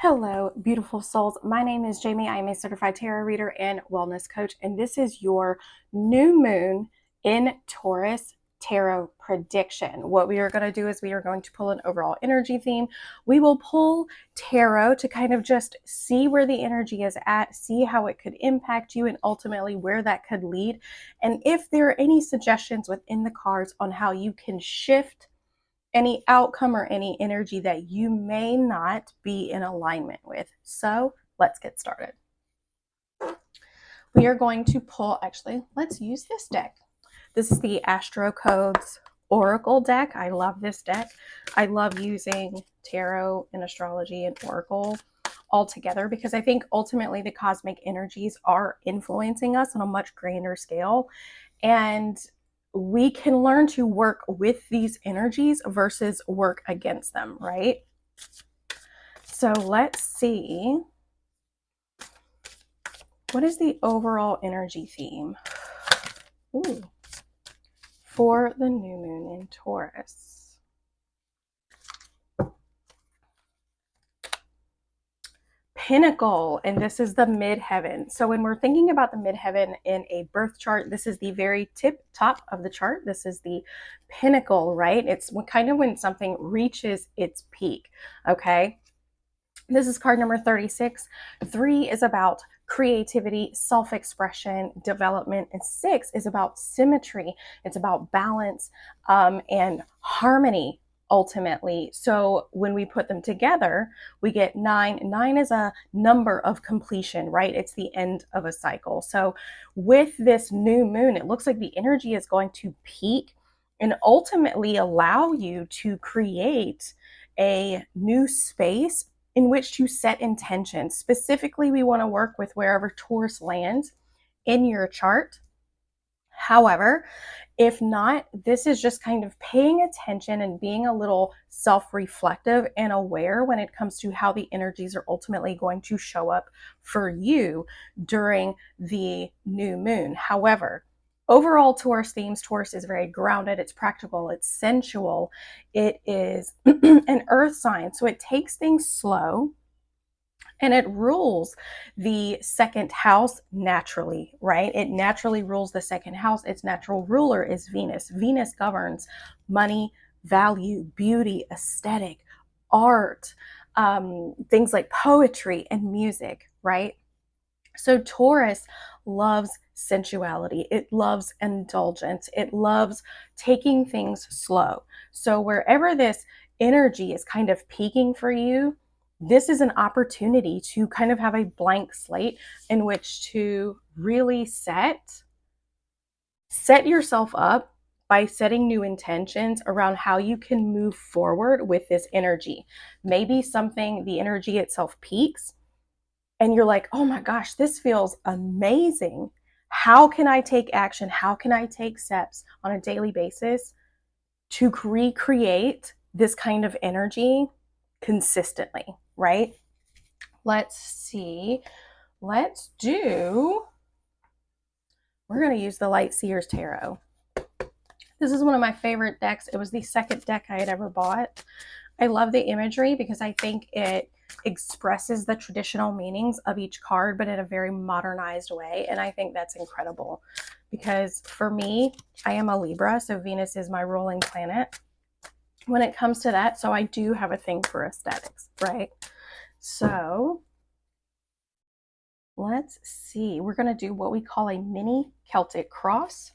Hello, beautiful souls. My name is Jamie. I am a certified tarot reader and wellness coach, and this is your new moon in Taurus tarot prediction. What we are going to do is we are going to pull an overall energy theme. We will pull tarot to kind of just see where the energy is at, see how it could impact you, and ultimately where that could lead. And if there are any suggestions within the cards on how you can shift any outcome or any energy that you may not be in alignment with. So let's get started. We are going to pull, actually, let's use this deck. This is the Astro Codes Oracle deck. I love this deck. I love using tarot and astrology and oracle all together because I think ultimately the cosmic energies are influencing us on a much grander scale. And we can learn to work with these energies versus work against them, right? So let's see. What is the overall energy theme? Ooh. For the new moon in Taurus? Pinnacle, and this is the midheaven. So when we're thinking about the midheaven in a birth chart, this is the very top of the chart. This is the pinnacle, right? It's kind of when something reaches its peak, okay? This is card number 36. 3 is about creativity, self-expression, development, and 6 is about symmetry. It's about balance and harmony, ultimately. So when we put them together, we get 9. 9 is a number of completion, right? It's the end of a cycle. So with this new moon, it looks like the energy is going to peak and ultimately allow you to create a new space in which to set intentions. Specifically, we want to work with wherever Taurus lands in your chart. However, if not, this is just kind of paying attention and being a little self-reflective and aware when it comes to how the energies are ultimately going to show up for you during the new moon. However, overall Taurus themes, Taurus is very grounded, it's practical, it's sensual, it is an earth sign, so it takes things slow. And it rules the second house naturally, right? It naturally rules the second house. Its natural ruler is Venus. Venus governs money, value, beauty, aesthetic, art, things like poetry and music, right? So Taurus loves sensuality. It loves indulgence. It loves taking things slow. So wherever this energy is kind of peaking for you, this is an opportunity to kind of have a blank slate in which to really set yourself up by setting new intentions around how you can move forward with this energy. Maybe the energy itself peaks and you're like, oh my gosh, this feels amazing. How can I take action? How can I take steps on a daily basis to recreate this kind of energy consistently, right? Let's see. We're going to use the Light Seers Tarot. This is one of my favorite decks. It was the second deck I had ever bought. I love the imagery because I think it expresses the traditional meanings of each card, but in a very modernized way. And I think that's incredible because for me, I am a Libra, so Venus is my ruling planet when it comes to that. So I do have a thing for aesthetics, right? So let's see. We're going to do what we call a mini Celtic cross.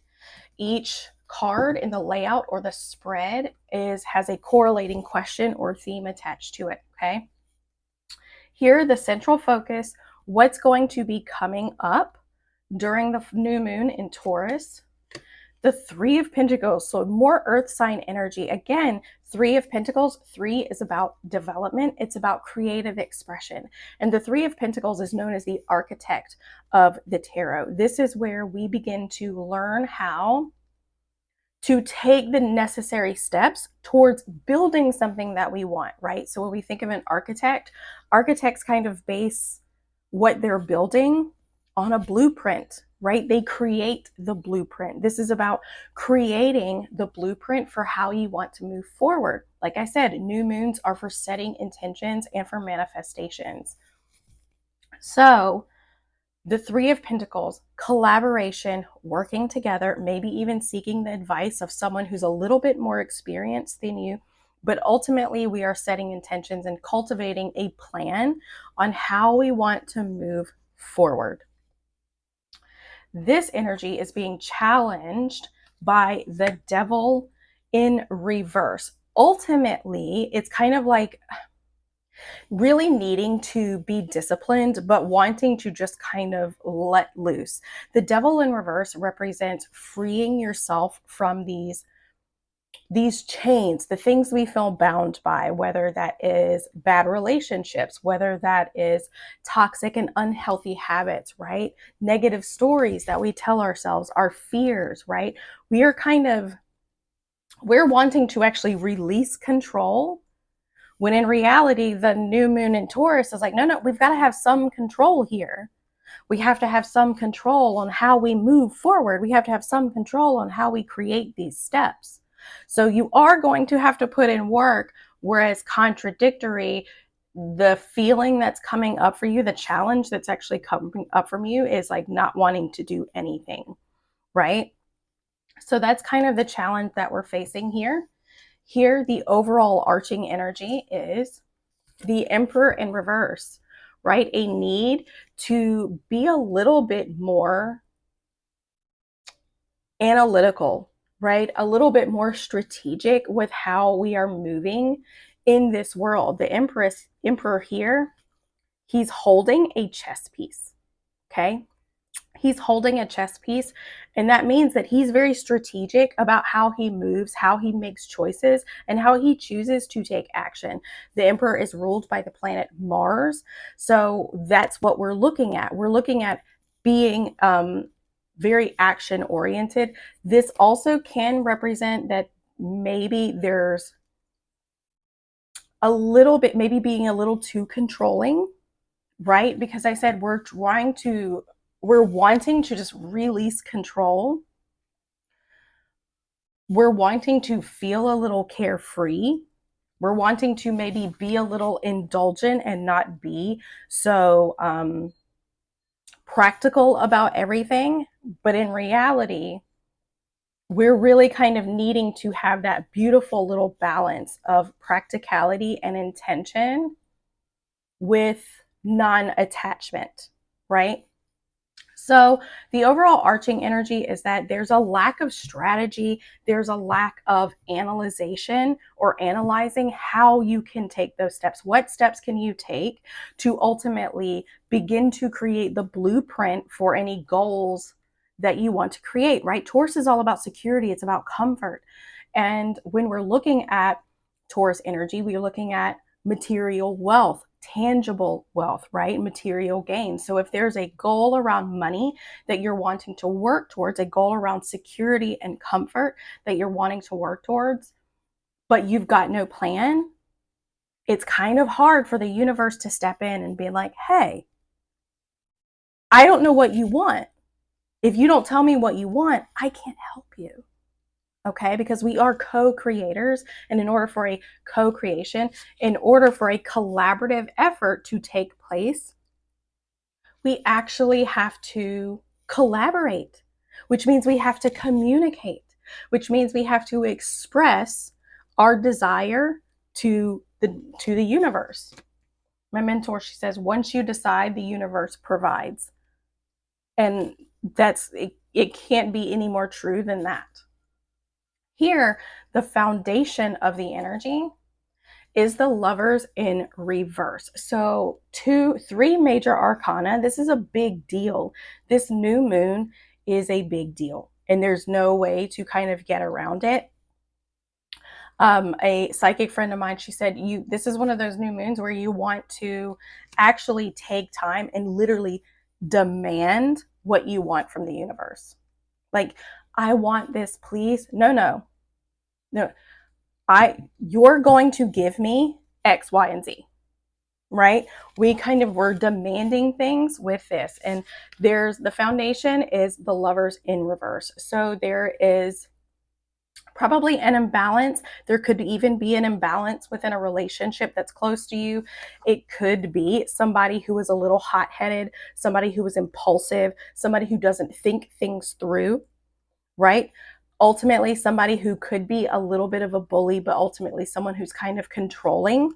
Each card in the layout or the spread has a correlating question or theme attached to it, okay? Here, the central focus, what's going to be coming up during the new moon in Taurus. The 3 of Pentacles, so more earth sign energy. Again, 3 of Pentacles, 3 is about development. It's about creative expression. And the 3 of Pentacles is known as the architect of the tarot. This is where we begin to learn how to take the necessary steps towards building something that we want, right? So when we think of an architect, architects kind of base what they're building on a blueprint, right? They create the blueprint. This is about creating the blueprint for how you want to move forward. Like I said, new moons are for setting intentions and for manifestations. So the Three of Pentacles, collaboration, working together, maybe even seeking the advice of someone who's a little bit more experienced than you. But ultimately, we are setting intentions and cultivating a plan on how we want to move forward. This energy is being challenged by the Devil in reverse. Ultimately, it's kind of like really needing to be disciplined, but wanting to just kind of let loose. The Devil in reverse represents freeing yourself from these chains, the things we feel bound by, whether that is bad relationships, whether that is toxic and unhealthy habits, right? Negative stories that we tell ourselves, our fears, right? We're wanting to actually release control, when in reality, the new moon in Taurus is like, no, we've got to have some control here. We have to have some control on how we move forward. We have to have some control on how we create these steps. So you are going to have to put in work, whereas contradictory, the feeling that's coming up for you, the challenge that's actually coming up from you is like not wanting to do anything, right? So that's kind of the challenge that we're facing here. Here, the overall arching energy is the Emperor in reverse, right? A need to be a little bit more analytical, right? A little bit more strategic with how we are moving in this world. The Emperor here, he's holding a chess piece, okay? He's holding a chess piece, and that means that he's very strategic about how he moves, how he makes choices, and how he chooses to take action. The Emperor is ruled by the planet Mars, so that's what we're looking at. We're looking at being very action oriented. This also can represent that maybe there's a little bit, maybe being a little too controlling, right? Because I said we're wanting to just release control. We're wanting to feel a little carefree. We're wanting to maybe be a little indulgent and not be so practical about everything. But in reality, we're really kind of needing to have that beautiful little balance of practicality and intention with non-attachment, right? So the overall arching energy is that there's a lack of strategy, there's a lack of analyzation or analyzing how you can take those steps. What steps can you take to ultimately begin to create the blueprint for any goals that you want to create, right? Taurus is all about security, it's about comfort. And when we're looking at Taurus energy, we are looking at material wealth, tangible wealth, right? Material gain. So if there's a goal around money that you're wanting to work towards, a goal around security and comfort that you're wanting to work towards, but you've got no plan, it's kind of hard for the universe to step in and be like, hey, I don't know what you want. If you don't tell me what you want, I can't help you. Okay, because we are co-creators, and in order for a co-creation, in order for a collaborative effort to take place, we actually have to collaborate, which means we have to communicate, which means we have to express our desire to the universe. My mentor, she says, once you decide, the universe provides. And it can't be any more true than that. Here, the foundation of the energy is the Lovers in reverse. So 3 major arcana. This is a big deal. This new moon is a big deal, and there's no way to kind of get around it. A psychic friend of mine, she said, this is one of those new moons where you want to actually take time and literally demand what you want from the universe. Like, I want this, please. No. You're going to give me X, Y, and Z. right? We kind of were demanding things with this. And the foundation is the Lovers in reverse. So there is probably an imbalance. There could even be an imbalance within a relationship that's close to you. It could be somebody who is a little hot-headed, somebody who is impulsive, somebody who doesn't think things through, right? Ultimately, somebody who could be a little bit of a bully, but ultimately someone who's kind of controlling,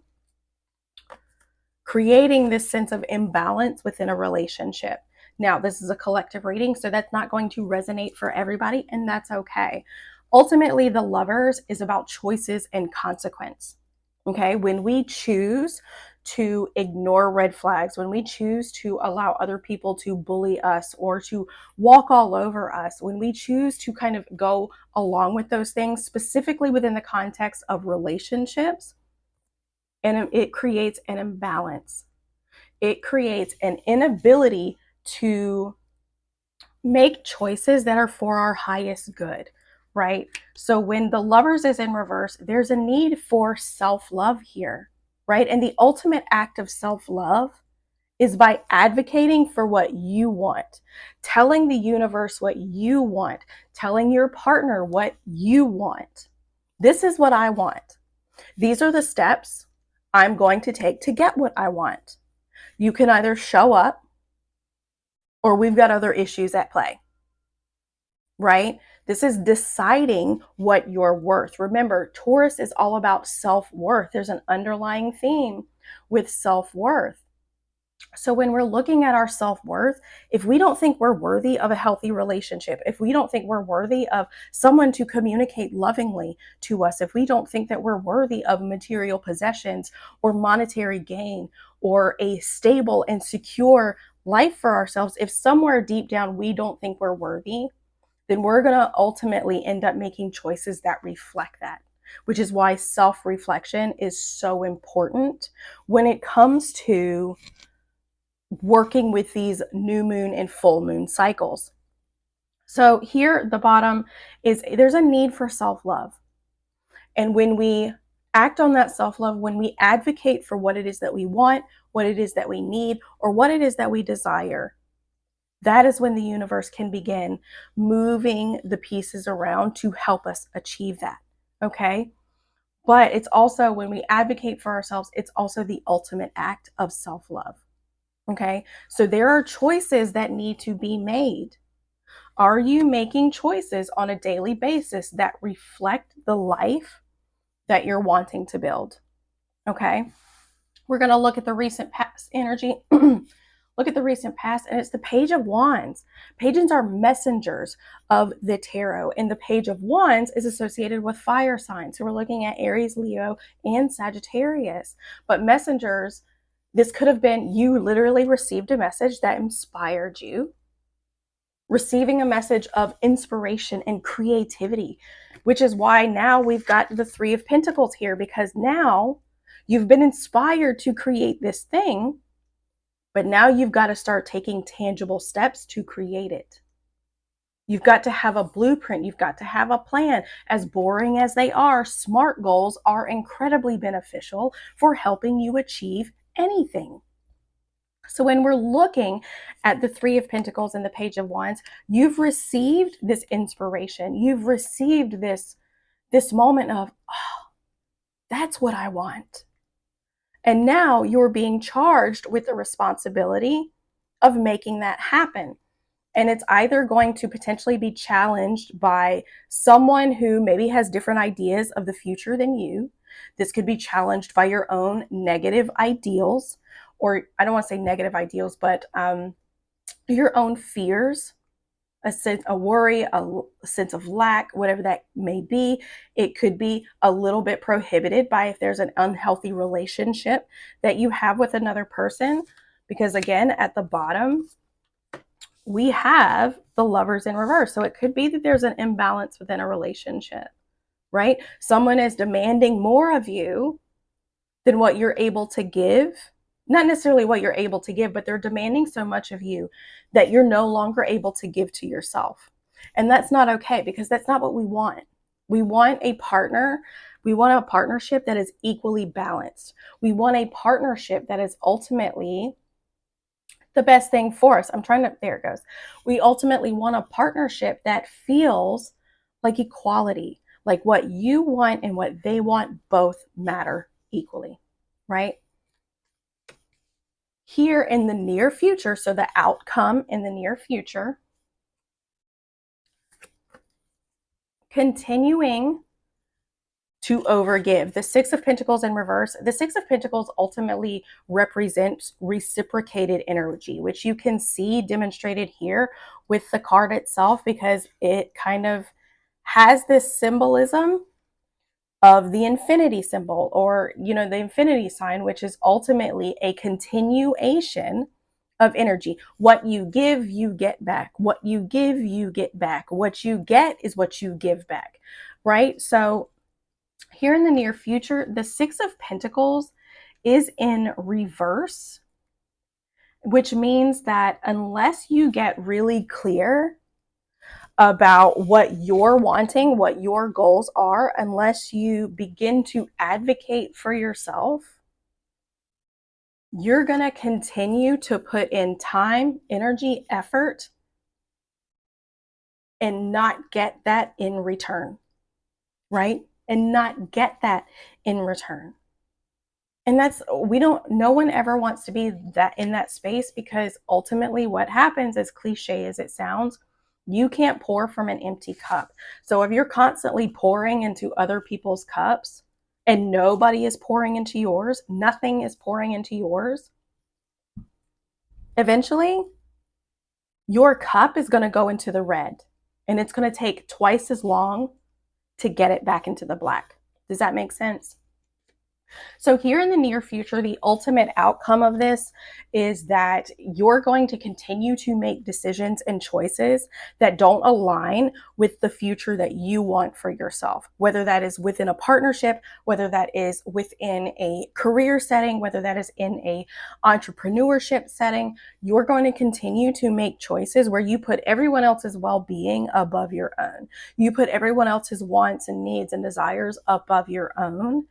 creating this sense of imbalance within a relationship. Now, this is a collective reading, so that's not going to resonate for everybody, and that's okay. Ultimately, the Lovers is about choices and consequence. Okay, when we choose to ignore red flags, when we choose to allow other people to bully us or to walk all over us, when we choose to kind of go along with those things, specifically within the context of relationships, and it creates an imbalance. It creates an inability to make choices that are for our highest good, right? So when the Lovers is in reverse, there's a need for self-love here, right? And the ultimate act of self-love is by advocating for what you want, telling the universe what you want, telling your partner what you want. This is what I want. These are the steps I'm going to take to get what I want. You can either show up or we've got other issues at play, right? This is deciding what you're worth. Remember, Taurus is all about self-worth. There's an underlying theme with self-worth. So when we're looking at our self-worth, if we don't think we're worthy of a healthy relationship, if we don't think we're worthy of someone to communicate lovingly to us, if we don't think that we're worthy of material possessions or monetary gain or a stable and secure life for ourselves, if somewhere deep down we don't think we're worthy, then we're going to ultimately end up making choices that reflect that, which is why self-reflection is so important when it comes to working with these new moon and full moon cycles. So here, the bottom is there's a need for self-love. And when we act on that self-love, when we advocate for what it is that we want, what it is that we need, or what it is that we desire, that is when the universe can begin moving the pieces around to help us achieve that. Okay? But it's also when we advocate for ourselves, it's also the ultimate act of self-love. Okay, so there are choices that need to be made. Are you making choices on a daily basis that reflect the life that you're wanting to build? Okay, we're going to look at the recent past energy. Look at the recent past, and it's the Page of Wands. Pages are messengers of the tarot, and the Page of Wands is associated with fire signs. So we're looking at Aries, Leo, and Sagittarius. But messengers, this could have been you literally received a message that inspired you, receiving a message of inspiration and creativity, which is why now we've got the Three of Pentacles here, because now you've been inspired to create this thing, but now you've got to start taking tangible steps to create it. You've got to have a blueprint. You've got to have a plan. As boring as they are, SMART goals are incredibly beneficial for helping you achieve anything. So when we're looking at the Three of Pentacles and the Page of Wands, you've received this inspiration. You've received this moment of, oh, that's what I want. And now you're being charged with the responsibility of making that happen. And it's either going to potentially be challenged by someone who maybe has different ideas of the future than you. This could be challenged by your own negative ideals, or I don't want to say negative ideals, but your own fears, a worry, a sense of lack, whatever that may be. It could be a little bit prohibited by if there's an unhealthy relationship that you have with another person. Because again, at the bottom, we have the Lovers in reverse. So it could be that there's an imbalance within a relationship, right? Someone is demanding more of you than what you're able to give. Not necessarily what you're able to give, but they're demanding so much of you that you're no longer able to give to yourself. And that's not okay, because that's not what we want. We want a partner We want a partnership that is equally balanced. We want a partnership that is ultimately the best thing for us. There it goes. We ultimately want a partnership that feels like equality, like what you want and what they want both matter equally, right? Here in the near future, so the outcome in the near future, continuing to overgive. The Six of Pentacles in reverse. The Six of Pentacles ultimately represents reciprocated energy, which you can see demonstrated here with the card itself, because it kind of has this symbolism of the infinity symbol, or, you know, the infinity sign, which is ultimately a continuation of energy. What you give, you get back. What you give, you get back. What you get is what you give back, right? So here in the near future, the Six of Pentacles is in reverse, which means that unless you get really clear about what you're wanting, what your goals are, unless you begin to advocate for yourself, you're going to continue to put in time, energy, effort, and not get that in return, right? And not get that in return. And no one ever wants to be that in that space, because ultimately what happens, as cliche as it sounds, you can't pour from an empty cup. So if you're constantly pouring into other people's cups and nobody is pouring into yours, nothing is pouring into yours, eventually your cup is going to go into the red, and it's going to take twice as long to get it back into the black. Does that make sense? So here in the near future, the ultimate outcome of this is that you're going to continue to make decisions and choices that don't align with the future that you want for yourself, whether that is within a partnership, whether that is within a career setting, whether that is in a entrepreneurship setting. You're going to continue to make choices where you put everyone else's well-being above your own. You put everyone else's wants and needs and desires above your own.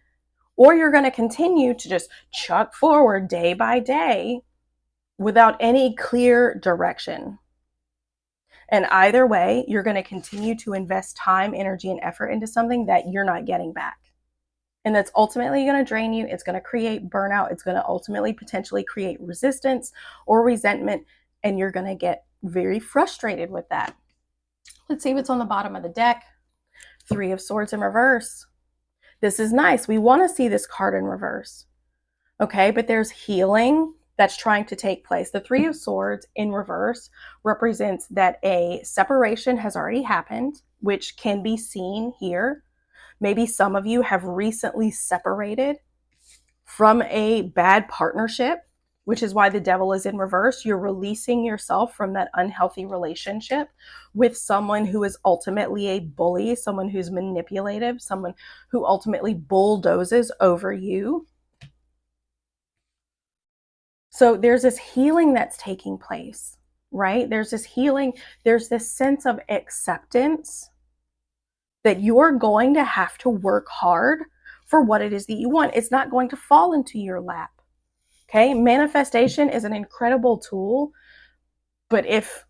Or you're going to continue to just chuck forward day by day without any clear direction. And either way, you're going to continue to invest time, energy, and effort into something that you're not getting back. And that's ultimately going to drain you. It's going to create burnout. It's going to ultimately potentially create resistance or resentment. And you're going to get very frustrated with that. Let's see what's on the bottom of the deck. Three of Swords in reverse. This is nice. We want to see this card in reverse. Okay, but there's healing that's trying to take place. The Three of Swords in reverse represents that a separation has already happened, which can be seen here. Maybe some of you have recently separated from a bad partnership, which is why the Devil is in reverse. You're releasing yourself from that unhealthy relationship with someone who is ultimately a bully, someone who's manipulative, someone who ultimately bulldozes over you. So there's this healing that's taking place, right? There's this healing, there's this sense of acceptance that you're going to have to work hard for what it is that you want. It's not going to fall into your lap. Okay, manifestation is an incredible tool, but if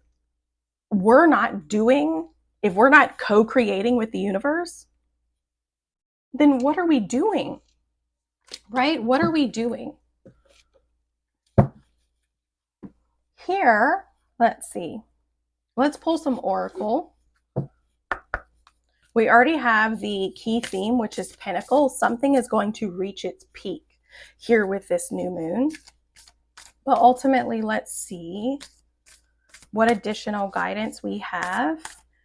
we're not co-creating with the universe, then what are we doing? Right? What are we doing? Here, let's see. Let's pull some oracle. We already have the key theme, which is Pinnacle. Something is going to reach its peak here with this new moon. But ultimately, let's see what additional guidance we have.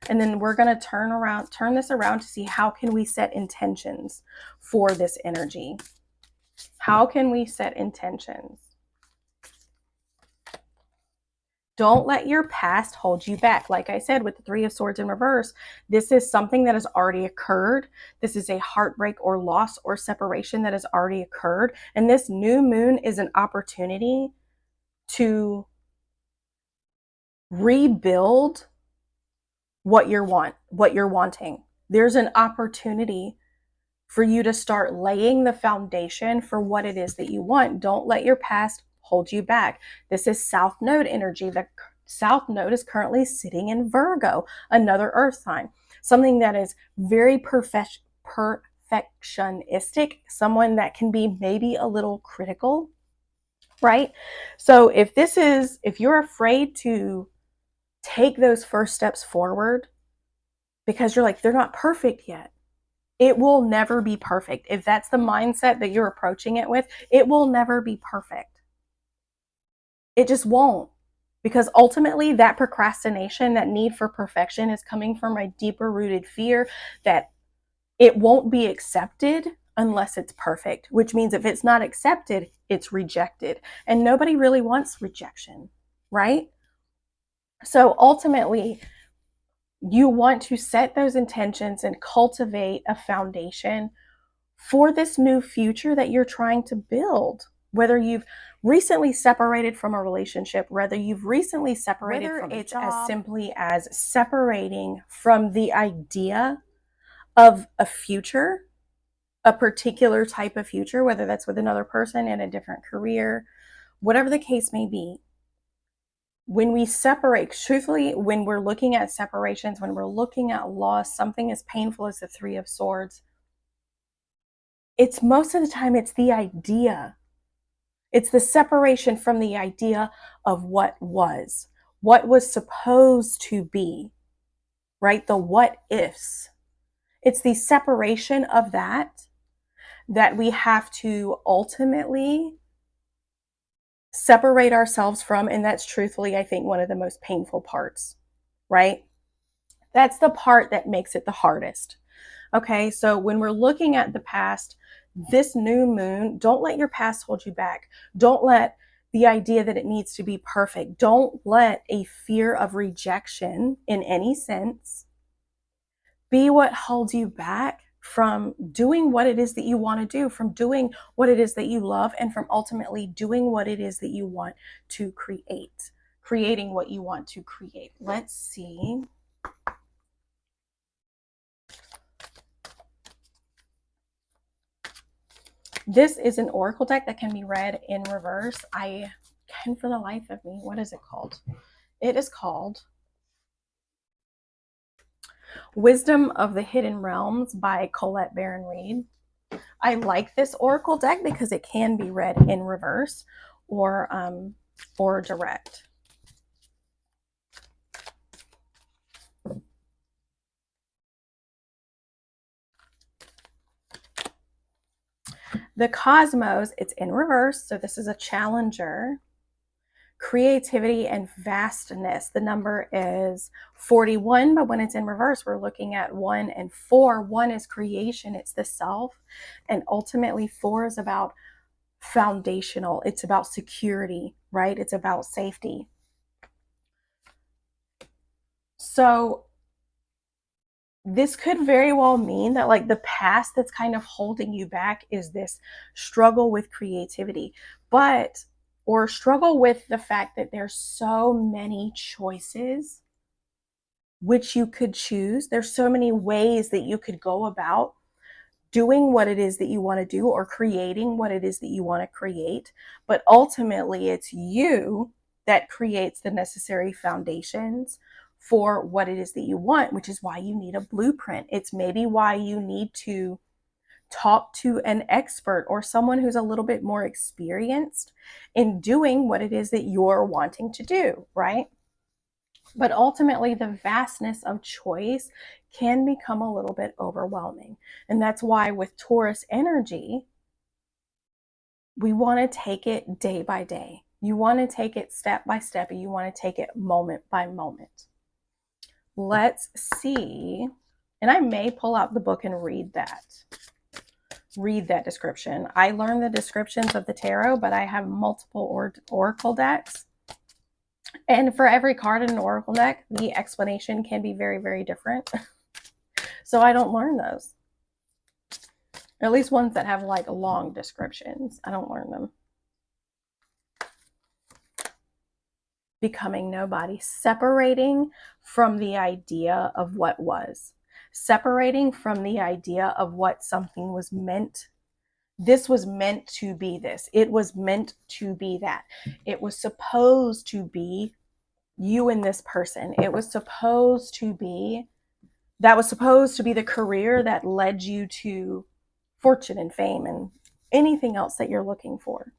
And then we're going to turn this around to see how can we set intentions for this energy. How can we set intentions? Don't let your past hold you back. Like I said, with the Three of Swords in reverse, this is something that has already occurred. This is a heartbreak or loss or separation that has already occurred. And this new moon is an opportunity to rebuild what you're wanting. There's an opportunity for you to start laying the foundation for what it is that you want. Don't let your past hold you back. This is South Node energy. The South Node is currently sitting in Virgo, another earth sign, something that is very perfectionistic, someone that can be maybe a little critical, right? So if you're afraid to take those first steps forward because you're like, they're not perfect yet, it will never be perfect. If that's the mindset that you're approaching it with, it will never be perfect. It just won't. Because ultimately, that procrastination, that need for perfection is coming from a deeper rooted fear that it won't be accepted unless it's perfect, which means if it's not accepted, it's rejected. And nobody really wants rejection, right? So ultimately, you want to set those intentions and cultivate a foundation for this new future that you're trying to build. Whether you've recently separated from a relationship, whether you've recently separated from a job, as simply as separating from the idea of a future, a particular type of future, whether that's with another person in a different career, whatever the case may be. When we separate, truthfully, when we're looking at separations, when we're looking at loss, something as painful as the Three of Swords, it's most of the time, it's the idea. It's the separation from the idea of what was supposed to be, right? The what ifs. It's the separation of that we have to ultimately separate ourselves from. And that's truthfully, I think, one of the most painful parts, right? That's the part that makes it the hardest. Okay, so when we're looking at the past, this new moon, don't let your past hold you back. Don't let the idea that it needs to be perfect. Don't let a fear of rejection in any sense be what holds you back from doing what it is that you want to do, from doing what it is that you love, and from ultimately doing what it is that you want to create, creating what you want to create. Let's see. This is an oracle deck that can be read in reverse. I can, for the life of me, what is it called? It is called Wisdom of the Hidden Realms by Colette Baron Reed. I like this oracle deck because it can be read in reverse or direct. The Cosmos, it's in reverse, so this is a challenger. Creativity and vastness. The number is 41, but when it's in reverse, we're looking at 1 and 4. 1 is creation, it's the self, and ultimately 4 is about foundational. It's about security, right? It's about safety. So this could very well mean that like the past that's kind of holding you back is this struggle with creativity, or struggle with the fact that there's so many choices which you could choose. There's so many ways that you could go about doing what it is that you want to do or creating what it is that you want to create. But ultimately, it's you that creates the necessary foundations for what it is that you want, which is why you need a blueprint. It's maybe why you need to talk to an expert or someone who's a little bit more experienced in doing what it is that you're wanting to do, right? But ultimately, the vastness of choice can become a little bit overwhelming. And that's why with Taurus energy, we want to take it day by day. You want to take it step by step, and you want to take it moment by moment. Let's see. And I may pull out the book and read that description. I learned the descriptions of the tarot, but I have multiple oracle decks. And for every card in an oracle deck, the explanation can be very, very different. So I don't learn those. At least ones that have like long descriptions. I don't learn them. Becoming nobody. Separating from the idea of what was. separating from the idea of what something was meant. This was meant to be this. It was meant to be that. It was supposed to be you and this person. It was supposed to be, that was supposed to be the career that led you to fortune and fame and anything else that you're looking for.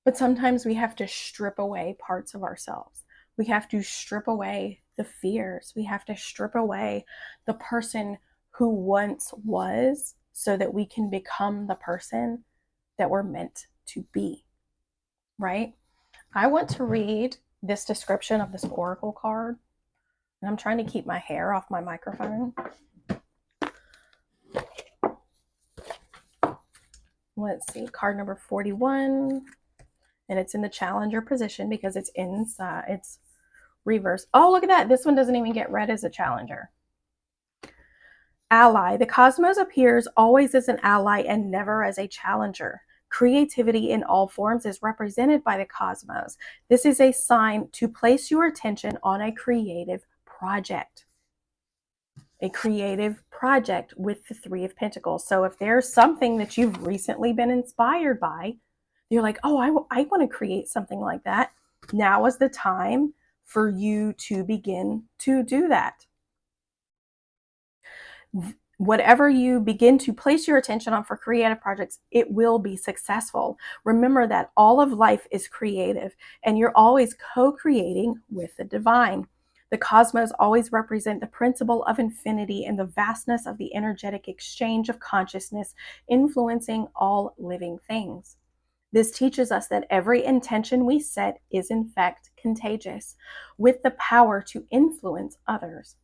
But sometimes we have to strip away parts of ourselves. We have to strip away the fears. We have to strip away the person who once was so that we can become the person that we're meant to be, right? I want to read this description of this oracle card, and I'm trying to keep my hair off my microphone. Let's see, card number 41, and it's in the challenger position because it's inside, it's reverse. Oh, look at that. This one doesn't even get read as a challenger. Ally. The cosmos appears always as an ally and never as a challenger. Creativity in all forms is represented by the cosmos. This is a sign to place your attention on a creative project. A creative project with the Three of Pentacles. So if there's something that you've recently been inspired by, you're like, oh, I want to create something like that. Now is the time for you to begin to do that. Whatever you begin to place your attention on for creative projects, it will be successful. Remember that all of life is creative and you're always co-creating with the divine. The cosmos always represent the principle of infinity and the vastness of the energetic exchange of consciousness influencing all living things. This teaches us that every intention we set is in fact contagious, with the power to influence others.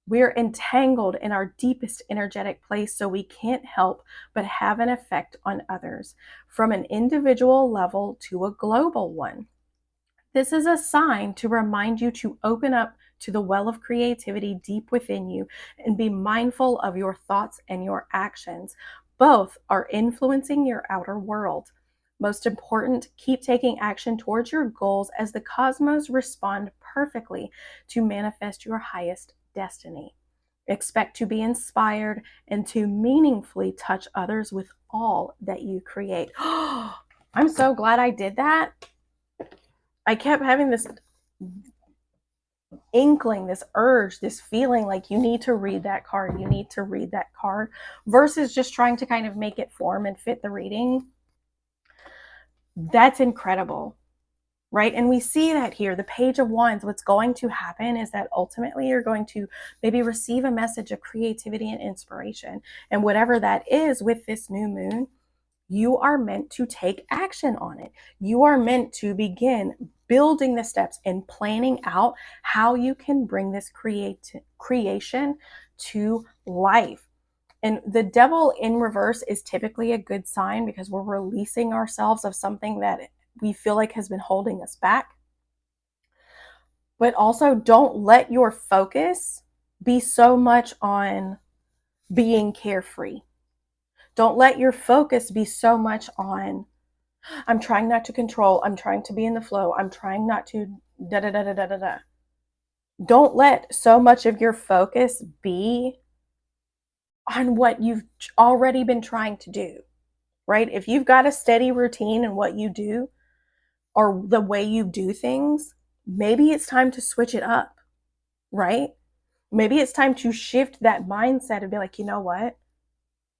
We're entangled in our deepest energetic place, so we can't help but have an effect on others, from an individual level to a global one. This is a sign to remind you to open up to the well of creativity deep within you and be mindful of your thoughts and your actions. Both are influencing your outer world. Most important, keep taking action towards your goals as the cosmos respond perfectly to manifest your highest destiny. Expect to be inspired and to meaningfully touch others with all that you create. I'm so glad I did that. I kept having this inkling, this urge, this feeling like you need to read that card. You need to read that card versus just trying to kind of make it form and fit the reading. That's incredible, right? And we see that here, the Page of Wands. What's going to happen is that ultimately you're going to maybe receive a message of creativity and inspiration. And whatever that is with this new moon, you are meant to take action on it. You are meant to begin building the steps and planning out how you can bring this creation to life. And the Devil in reverse is typically a good sign because we're releasing ourselves of something that we feel like has been holding us back. But also, don't let your focus be so much on being carefree. Don't let your focus be so much on, I'm trying not to control, I'm trying to be in the flow, I'm trying not to da-da-da-da-da-da-da. Don't let so much of your focus be on what you've already been trying to do, right? If you've got a steady routine in what you do or the way you do things, maybe it's time to switch it up, right? Maybe it's time to shift that mindset and be like, you know what?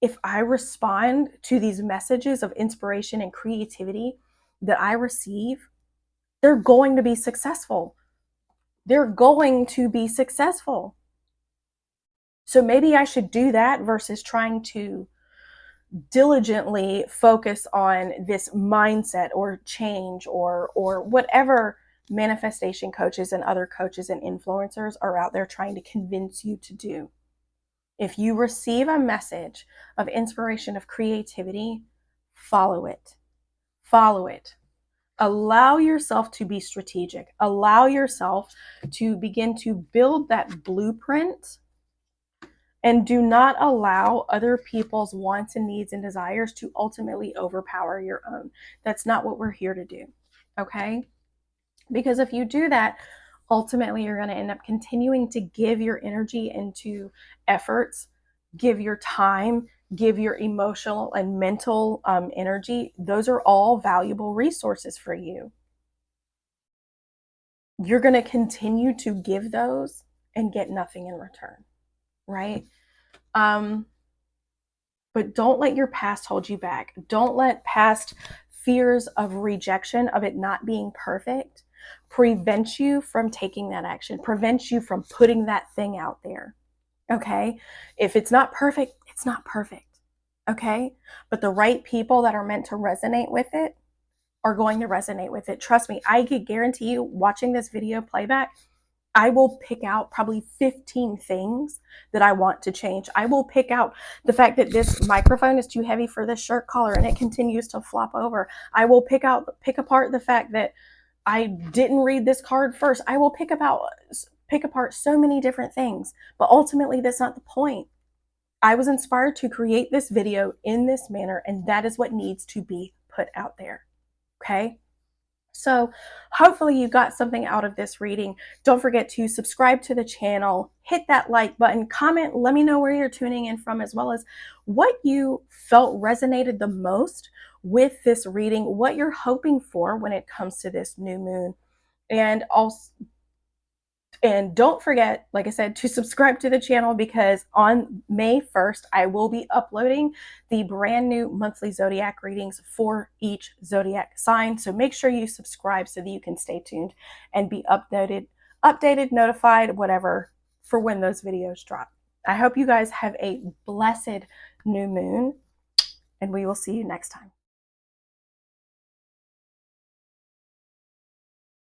If I respond to these messages of inspiration and creativity that I receive, they're going to be successful. They're going to be successful. So maybe I should do that versus trying to diligently focus on this mindset or change or whatever manifestation coaches and other coaches and influencers are out there trying to convince you to do. If you receive a message of inspiration, of creativity, follow it. Follow it. Allow yourself to be strategic. Allow yourself to begin to build that blueprint, and do not allow other people's wants and needs and desires to ultimately overpower your own. That's not what we're here to do, okay? Because if you do that, ultimately you're going to end up continuing to give your energy into efforts, give your time, give your emotional and mental energy. Those are all valuable resources for you. You're going to continue to give those and get nothing in return, right? But don't let your past hold you back. Don't let past fears of rejection, of it not being perfect, prevent you from taking that action, prevent you from putting that thing out there. Okay? If it's not perfect, it's not perfect. Okay? But the right people that are meant to resonate with it are going to resonate with it. Trust me, I can guarantee you, watching this video playback, I will pick out probably 15 things that I want to change. I will pick out the fact that this microphone is too heavy for this shirt collar and it continues to flop over. I will pick apart the fact that I didn't read this card first. I will pick apart so many different things, but ultimately that's not the point. I was inspired to create this video in this manner, and that is what needs to be put out there. Okay? So hopefully you got something out of this reading. Don't forget to subscribe to the channel, hit that like button, comment, let me know where you're tuning in from, as well as what you felt resonated the most with this reading, what you're hoping for when it comes to this new moon. And don't forget, like I said, to subscribe to the channel, because on May 1st, I will be uploading the brand new monthly zodiac readings for each zodiac sign. So make sure you subscribe so that you can stay tuned and be updated, notified, whatever, for when those videos drop. I hope you guys have a blessed new moon, and we will see you next time.